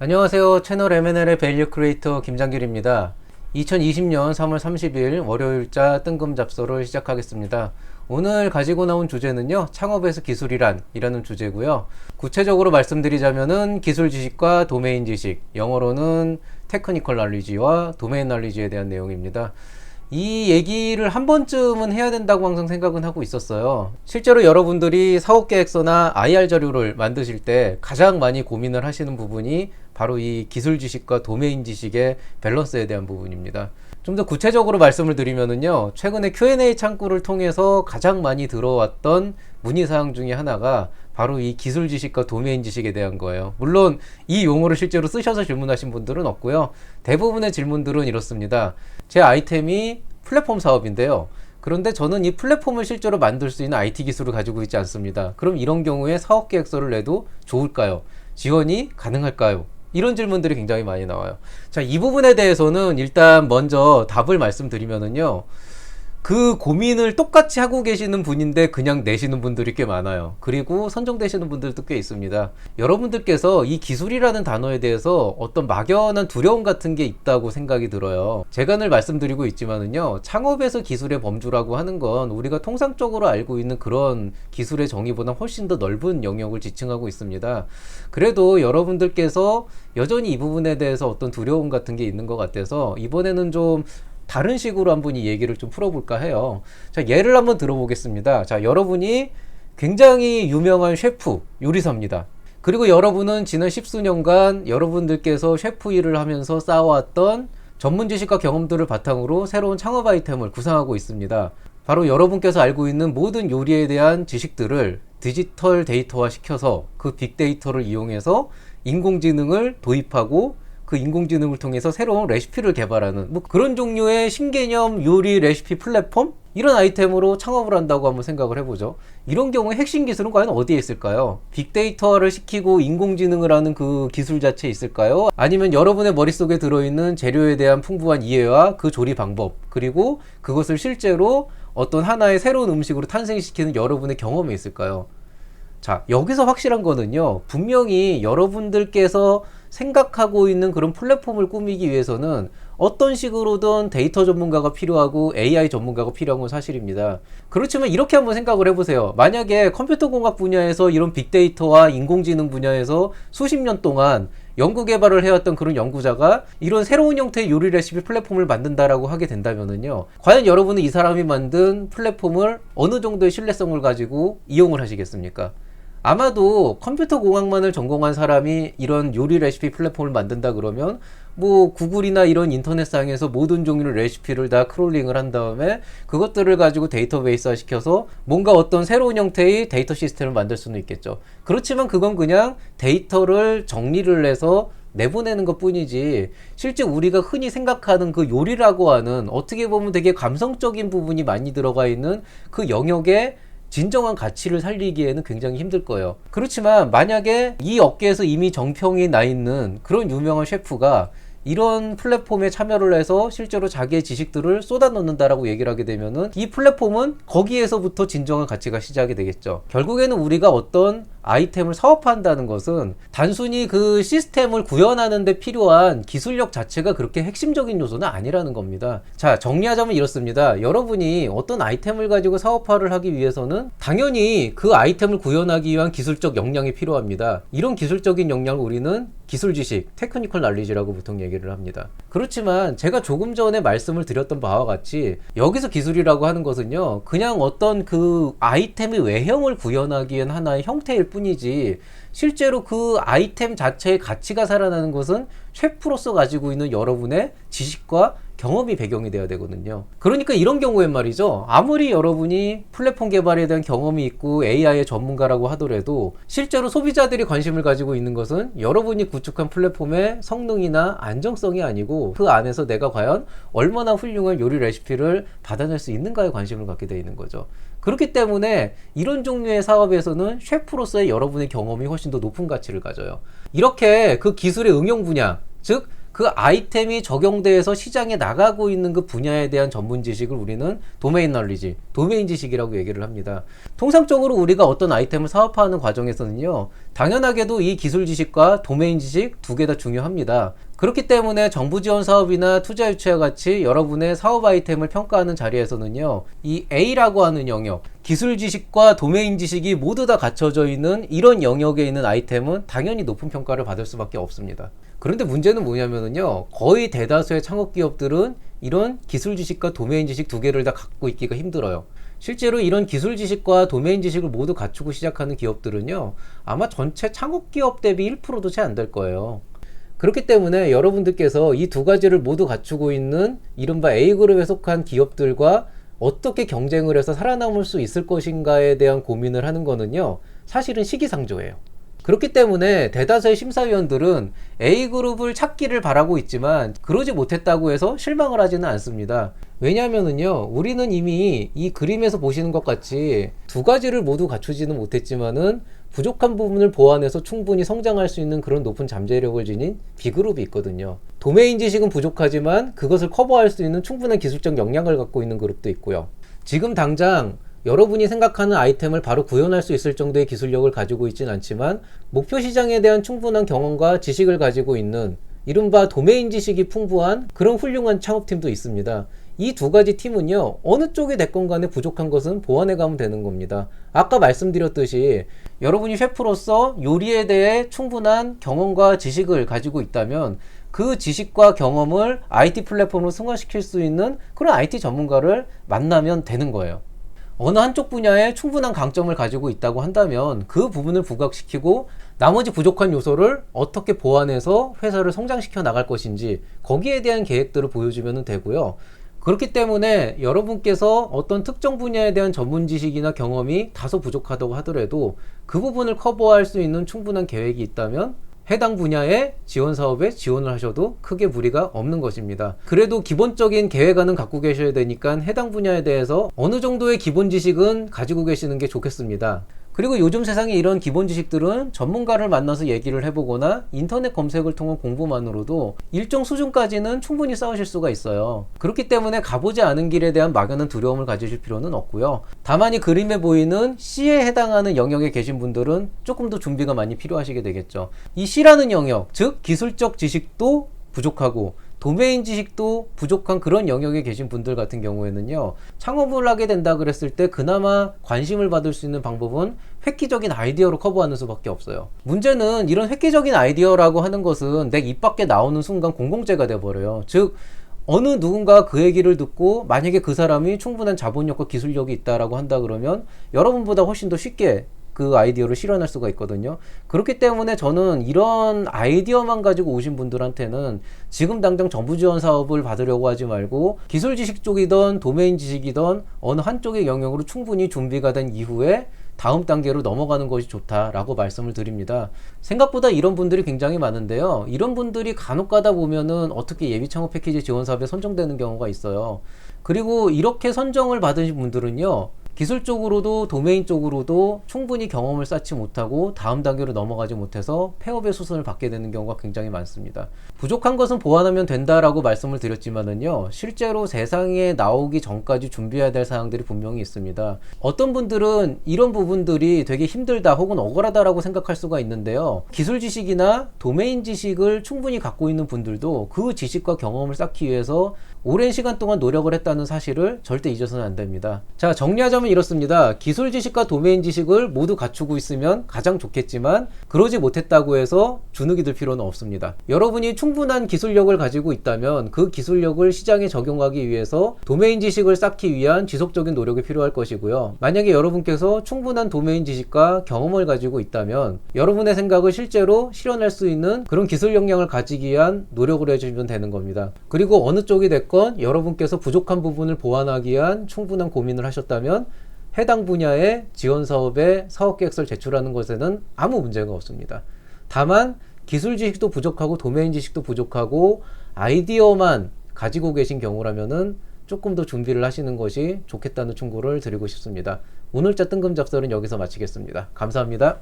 안녕하세요. 채널 M&L의 밸류 크리에이터 김장길입니다. 2020년 3월 30일 월요일자 뜬금 잡서를 시작하겠습니다. 오늘 가지고 나온 주제는요, 창업에서 기술이란 이라는 주제고요. 구체적으로 말씀드리자면은 기술 지식과 도메인 지식, 영어로는 테크니컬 날리지와 도메인 날리지에 대한 내용입니다. 이 얘기를 한 번쯤은 해야 된다고 항상 생각은 하고 있었어요. 실제로 여러분들이 사업계획서나 IR 자료를 만드실 때 가장 많이 고민을 하시는 부분이 바로 이 기술 지식과 도메인 지식의 밸런스에 대한 부분입니다. 좀 더 구체적으로 말씀을 드리면은요, 최근에 Q&A 창구를 통해서 가장 많이 들어왔던 문의사항 중에 하나가 바로 이 기술 지식과 도메인 지식에 대한 거예요. 물론 이 용어를 실제로 쓰셔서 질문하신 분들은 없고요. 대부분의 질문들은 이렇습니다. 제 아이템이 플랫폼 사업인데요. 그런데 저는 이 플랫폼을 실제로 만들 수 있는 IT 기술을 가지고 있지 않습니다. 그럼 이런 경우에 사업 계획서를 내도 좋을까요? 지원이 가능할까요? 이런 질문들이 굉장히 많이 나와요. 자, 이 부분에 대해서는 일단 먼저 답을 말씀드리면은요. 그 고민을 똑같이 하고 계시는 분인데 그냥 내시는 분들이 꽤 많아요. 그리고 선정되시는 분들도 꽤 있습니다. 여러분들께서 이 기술이라는 단어에 대해서 어떤 막연한 두려움 같은 게 있다고 생각이 들어요. 제가 늘 말씀드리고 있지만은요, 창업에서 기술의 범주라고 하는 건 우리가 통상적으로 알고 있는 그런 기술의 정의보다 훨씬 더 넓은 영역을 지칭하고 있습니다. 그래도 여러분들께서 여전히 이 부분에 대해서 어떤 두려움 같은 게 있는 것 같아서 이번에는 좀 다른 식으로 한번 이 얘기를 좀 풀어볼까 해요. 자, 예를 한번 들어보겠습니다. 자, 여러분이 굉장히 유명한 셰프, 요리사입니다. 그리고 여러분은 지난 십수년간 여러분들께서 셰프 일을 하면서 쌓아왔던 전문 지식과 경험들을 바탕으로 새로운 창업 아이템을 구상하고 있습니다. 바로 여러분께서 알고 있는 모든 요리에 대한 지식들을 디지털 데이터화 시켜서 그 빅데이터를 이용해서 인공지능을 도입하고 그 인공지능을 통해서 새로운 레시피를 개발하는 뭐 그런 종류의 신개념 요리 레시피 플랫폼? 이런 아이템으로 창업을 한다고 한번 생각을 해보죠. 이런 경우에 핵심 기술은 과연 어디에 있을까요? 빅데이터화를 시키고 인공지능을 하는 그 기술 자체에 있을까요? 아니면 여러분의 머릿속에 들어있는 재료에 대한 풍부한 이해와 그 조리 방법, 그리고 그것을 실제로 어떤 하나의 새로운 음식으로 탄생시키는 여러분의 경험에 있을까요? 자, 여기서 확실한 거는요, 분명히 여러분들께서 생각하고 있는 그런 플랫폼을 꾸미기 위해서는 어떤 식으로든 데이터 전문가가 필요하고 AI 전문가가 필요한 건 사실입니다. 그렇지만 이렇게 한번 생각을 해보세요. 만약에 컴퓨터 공학 분야에서 이런 빅데이터와 인공지능 분야에서 수십 년 동안 연구 개발을 해왔던 그런 연구자가 이런 새로운 형태의 요리 레시피 플랫폼을 만든다라고 하게 된다면은요, 과연 여러분은 이 사람이 만든 플랫폼을 어느 정도의 신뢰성을 가지고 이용을 하시겠습니까? 아마도 컴퓨터 공학만을 전공한 사람이 이런 요리 레시피 플랫폼을 만든다 그러면 뭐 구글이나 이런 인터넷상에서 모든 종류의 레시피를 다 크롤링을 한 다음에 그것들을 가지고 데이터베이스화 시켜서 뭔가 어떤 새로운 형태의 데이터 시스템을 만들 수는 있겠죠. 그렇지만 그건 그냥 데이터를 정리를 해서 내보내는 것 뿐이지, 실제 우리가 흔히 생각하는 그 요리라고 하는 어떻게 보면 되게 감성적인 부분이 많이 들어가 있는 그 영역에 진정한 가치를 살리기에는 굉장히 힘들 거예요. 그렇지만 만약에 이 업계에서 이미 정평이 나 있는 그런 유명한 셰프가 이런 플랫폼에 참여를 해서 실제로 자기의 지식들을 쏟아넣는다라고 얘기를 하게 되면은 이 플랫폼은 거기에서부터 진정한 가치가 시작이 되겠죠. 결국에는 우리가 어떤 아이템을 사업한다는 것은 단순히 그 시스템을 구현하는 데 필요한 기술력 자체가 그렇게 핵심적인 요소는 아니라는 겁니다. 자, 정리하자면 이렇습니다. 여러분이 어떤 아이템을 가지고 사업화를 하기 위해서는 당연히 그 아이템을 구현하기 위한 기술적 역량이 필요합니다. 이런 기술적인 역량을 우리는 기술 지식, 테크니컬 날리지라고 보통 얘기를 합니다. 그렇지만 제가 조금 전에 말씀을 드렸던 바와 같이 여기서 기술이라고 하는 것은요, 그냥 어떤 그 아이템의 외형을 구현하기 위한 하나의 형태일 뿐이지 실제로 그 아이템 자체의 가치가 살아나는 것은 셰프로서 가지고 있는 여러분의 지식과 경험이 배경이 돼야 되거든요. 그러니까 이런 경우엔 말이죠, 아무리 여러분이 플랫폼 개발에 대한 경험이 있고 AI의 전문가라고 하더라도 실제로 소비자들이 관심을 가지고 있는 것은 여러분이 구축한 플랫폼의 성능이나 안정성이 아니고 그 안에서 내가 과연 얼마나 훌륭한 요리 레시피를 받아낼 수 있는가에 관심을 갖게 되어 있는 거죠. 그렇기 때문에 이런 종류의 사업에서는 셰프로서의 여러분의 경험이 훨씬 더 높은 가치를 가져요. 이렇게 그 기술의 응용 분야, 즉 그 아이템이 적용돼서 시장에 나가고 있는 그 분야에 대한 전문 지식을 우리는 도메인 널리지, 도메인 지식이라고 얘기를 합니다. 통상적으로 우리가 어떤 아이템을 사업화하는 과정에서는요, 당연하게도 이 기술 지식과 도메인 지식 두 개 다 중요합니다. 그렇기 때문에 정부 지원 사업이나 투자 유치와 같이 여러분의 사업 아이템을 평가하는 자리에서는요, 이 A라고 하는 영역, 기술 지식과 도메인 지식이 모두 다 갖춰져 있는 이런 영역에 있는 아이템은 당연히 높은 평가를 받을 수밖에 없습니다. 그런데 문제는 뭐냐면요, 거의 대다수의 창업 기업들은 이런 기술 지식과 도메인 지식 두 개를 다 갖고 있기가 힘들어요. 실제로 이런 기술 지식과 도메인 지식을 모두 갖추고 시작하는 기업들은요, 아마 전체 창업 기업 대비 1%도 채 안 될 거예요. 그렇기 때문에 여러분들께서 이 두 가지를 모두 갖추고 있는 이른바 A그룹에 속한 기업들과 어떻게 경쟁을 해서 살아남을 수 있을 것인가에 대한 고민을 하는 거는요, 사실은 시기상조예요. 그렇기 때문에 대다수의 심사위원들은 A그룹을 찾기를 바라고 있지만 그러지 못했다고 해서 실망을 하지는 않습니다. 왜냐하면요, 우리는 이미 이 그림에서 보시는 것 같이 두 가지를 모두 갖추지는 못했지만은 부족한 부분을 보완해서 충분히 성장할 수 있는 그런 높은 잠재력을 지닌 B그룹이 있거든요. 도메인 지식은 부족하지만 그것을 커버할 수 있는 충분한 기술적 역량을 갖고 있는 그룹도 있고요. 지금 당장 여러분이 생각하는 아이템을 바로 구현할 수 있을 정도의 기술력을 가지고 있진 않지만 목표 시장에 대한 충분한 경험과 지식을 가지고 있는 이른바 도메인 지식이 풍부한 그런 훌륭한 창업팀도 있습니다. 이 두 가지 팀은요, 어느 쪽이 됐건 간에 부족한 것은 보완해 가면 되는 겁니다. 아까 말씀드렸듯이 여러분이 셰프로서 요리에 대해 충분한 경험과 지식을 가지고 있다면 그 지식과 경험을 IT 플랫폼으로 승화시킬 수 있는 그런 IT 전문가를 만나면 되는 거예요. 어느 한쪽 분야에 충분한 강점을 가지고 있다고 한다면 그 부분을 부각시키고 나머지 부족한 요소를 어떻게 보완해서 회사를 성장시켜 나갈 것인지 거기에 대한 계획들을 보여주면 되고요. 그렇기 때문에 여러분께서 어떤 특정 분야에 대한 전문 지식이나 경험이 다소 부족하다고 하더라도 그 부분을 커버할 수 있는 충분한 계획이 있다면 해당 분야의 지원 사업에 지원을 하셔도 크게 무리가 없는 것입니다. 그래도 기본적인 계획안은 갖고 계셔야 되니까 해당 분야에 대해서 어느 정도의 기본 지식은 가지고 계시는 게 좋겠습니다. 그리고 요즘 세상에 이런 기본 지식들은 전문가를 만나서 얘기를 해보거나 인터넷 검색을 통한 공부만으로도 일정 수준까지는 충분히 쌓으실 수가 있어요. 그렇기 때문에 가보지 않은 길에 대한 막연한 두려움을 가지실 필요는 없고요. 다만 이 그림에 보이는 C에 해당하는 영역에 계신 분들은 조금 더 준비가 많이 필요하시게 되겠죠. 이 C라는 영역, 즉 기술적 지식도 부족하고 도메인 지식도 부족한 그런 영역에 계신 분들 같은 경우에는요, 창업을 하게 된다 그랬을 때 그나마 관심을 받을 수 있는 방법은 획기적인 아이디어로 커버하는 수밖에 없어요. 문제는 이런 획기적인 아이디어라고 하는 것은 내 입 밖에 나오는 순간 공공재가 돼버려요. 즉 어느 누군가 그 얘기를 듣고 만약에 그 사람이 충분한 자본력과 기술력이 있다라고 한다 그러면 여러분보다 훨씬 더 쉽게 그 아이디어를 실현할 수가 있거든요. 그렇기 때문에 저는 이런 아이디어만 가지고 오신 분들한테는 지금 당장 정부 지원 사업을 받으려고 하지 말고 기술 지식 쪽이든 도메인 지식이든 어느 한쪽의 영역으로 충분히 준비가 된 이후에 다음 단계로 넘어가는 것이 좋다라고 말씀을 드립니다. 생각보다 이런 분들이 굉장히 많은데요. 이런 분들이 간혹 가다 보면은 어떻게 예비 창업 패키지 지원 사업에 선정되는 경우가 있어요. 그리고 이렇게 선정을 받으신 분들은요, 기술적으로도 도메인 쪽으로도 충분히 경험을 쌓지 못하고 다음 단계로 넘어가지 못해서 폐업의 수순을 받게 되는 경우가 굉장히 많습니다. 부족한 것은 보완하면 된다라고 말씀을 드렸지만은요, 실제로 세상에 나오기 전까지 준비해야 될 사항들이 분명히 있습니다. 어떤 분들은 이런 부분들이 되게 힘들다 혹은 억울하다라고 생각할 수가 있는데요, 기술 지식이나 도메인 지식을 충분히 갖고 있는 분들도 그 지식과 경험을 쌓기 위해서 오랜 시간 동안 노력을 했다는 사실을 절대 잊어서는 안 됩니다. 자, 정리하자면 이렇습니다. 기술 지식과 도메인 지식을 모두 갖추고 있으면 가장 좋겠지만 그러지 못했다고 해서 주눅이 들 필요는 없습니다. 여러분이 충분한 기술력을 가지고 있다면 그 기술력을 시장에 적용하기 위해서 도메인 지식을 쌓기 위한 지속적인 노력이 필요할 것이고요. 만약에 여러분께서 충분한 도메인 지식과 경험을 가지고 있다면 여러분의 생각을 실제로 실현할 수 있는 그런 기술 역량을 가지기 위한 노력을 해주시면 되는 겁니다. 그리고 어느 쪽이 됐건 여러분께서 부족한 부분을 보완하기 위한 충분한 고민을 하셨다면 해당 분야의 지원 사업에 사업계획서를 제출하는 것에는 아무 문제가 없습니다. 다만 기술 지식도 부족하고 도메인 지식도 부족하고 아이디어만 가지고 계신 경우라면은 조금 더 준비를 하시는 것이 좋겠다는 충고를 드리고 싶습니다. 오늘자 뜬금 잡설은 여기서 마치겠습니다. 감사합니다.